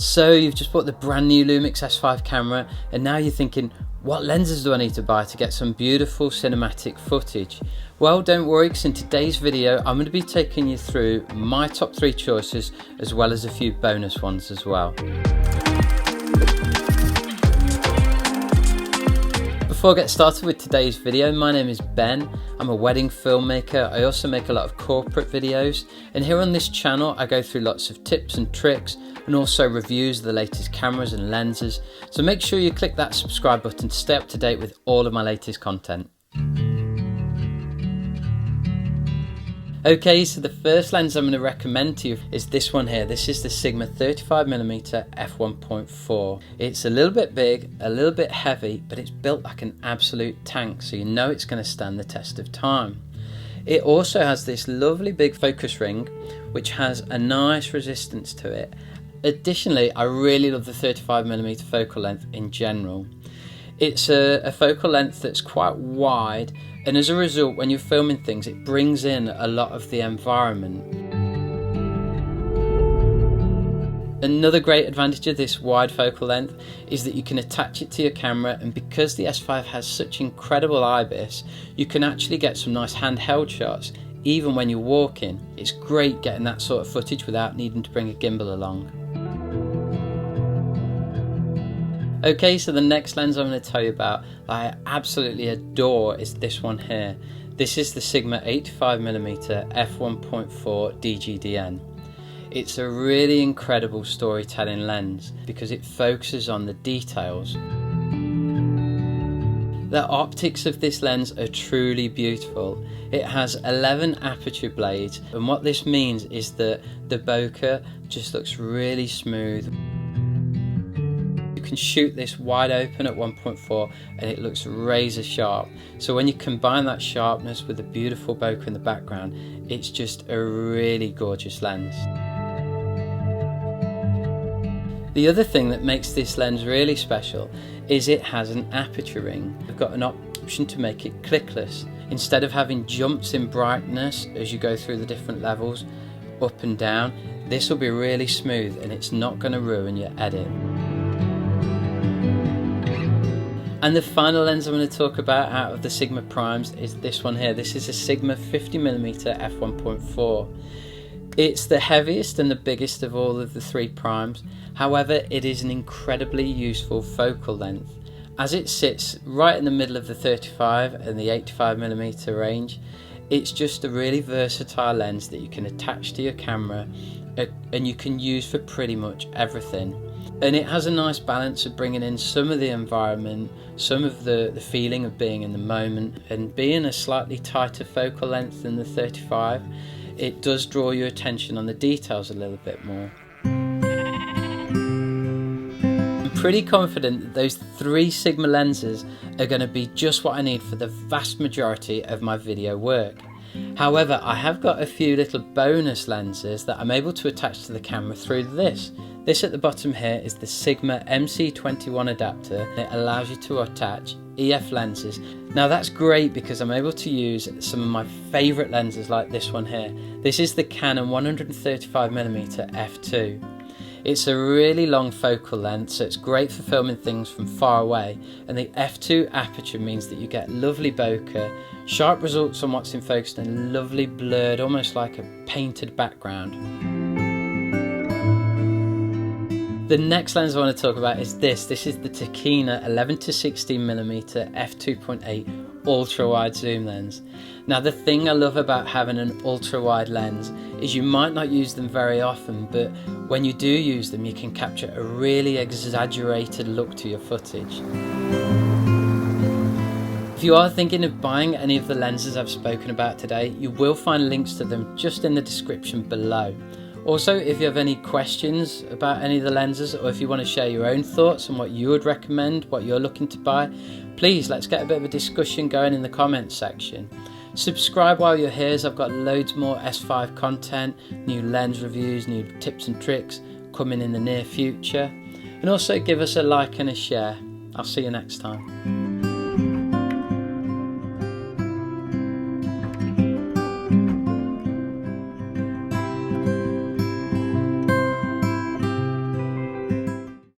So you've just bought the brand new Lumix S5 camera and now you're thinking, what lenses do I need to buy to get some beautiful cinematic footage? Well, don't worry, because in today's video I'm going to be taking you through my top 3 choices as well as a few bonus ones as well. Before I get started with today's video, my name is Ben. I'm a wedding filmmaker. I also make a lot of corporate videos, and here on this channel I go through lots of tips and tricks and also reviews of the latest cameras and lenses. So make sure you click that subscribe button to stay up to date with all of my latest content. Okay, so the first lens I'm going to recommend to you is this one here. This is the Sigma 35mm f1.4. It's a little bit big, a little bit heavy, but it's built like an absolute tank, so you know it's going to stand the test of time. It also has this lovely big focus ring, which has a nice resistance to it. Additionally, I really love the 35mm focal length in general. It's a focal length that's quite wide, and as a result, when you're filming things, it brings in a lot of the environment. Another great advantage of this wide focal length is that you can attach it to your camera, and because the S5 has such incredible IBIS, you can actually get some nice handheld shots even when you're walking. It's great getting that sort of footage without needing to bring a gimbal along. Okay, so the next lens I'm going to tell you about that I absolutely adore is this one here. This is the Sigma 85mm f1.4 DGDN. It's a really incredible storytelling lens because it focuses on the details. The optics of this lens are truly beautiful. It has 11 aperture blades, and what this means is that the bokeh just looks really smooth. You can shoot this wide open at 1.4 and it looks razor sharp. So when you combine that sharpness with the beautiful bokeh in the background, it's just a really gorgeous lens. The other thing that makes this lens really special is it has an aperture ring. We've got an option to make it clickless. Instead of having jumps in brightness as you go through the different levels, up and down, this will be really smooth and it's not going to ruin your edit. And the final lens I'm going to talk about out of the Sigma primes is this one here. This is a Sigma 50mm f1.4. It's the heaviest and the biggest of all of the 3 primes. However, it is an incredibly useful focal length. As it sits right in the middle of the 35 and the 85mm range, it's just a really versatile lens that you can attach to your camera and you can use for pretty much everything. And it has a nice balance of bringing in some of the environment, some of the feeling of being in the moment, and being a slightly tighter focal length than the 35, it does draw your attention on the details a little bit more. I'm pretty confident that those 3 Sigma lenses are going to be just what I need for the vast majority of my video work. However, I have got a few little bonus lenses that I'm able to attach to the camera through this. This at the bottom here is the Sigma MC21 adapter. It allows you to attach EF lenses. Now that's great because I'm able to use some of my favourite lenses like this one here. This is the Canon 135mm f2. It's a really long focal length, so it's great for filming things from far away, and the f2 aperture means that you get lovely bokeh, sharp results on what's in focus, and lovely blurred, almost like a painted background. The next lens I want to talk about is this. This is the Tokina 11-16mm f2.8 ultra wide zoom lens. Now the thing I love about having an ultra wide lens is you might not use them very often, but when you do use them you can capture a really exaggerated look to your footage. If you are thinking of buying any of the lenses I've spoken about today, you will find links to them just in the description below. Also, if you have any questions about any of the lenses, or if you want to share your own thoughts on what you would recommend, what you're looking to buy, please let's get a bit of a discussion going in the comments section. Subscribe while you're here, as I've got loads more S5 content, new lens reviews, new tips and tricks coming in the near future. And also give us a like and a share. I'll see you next time.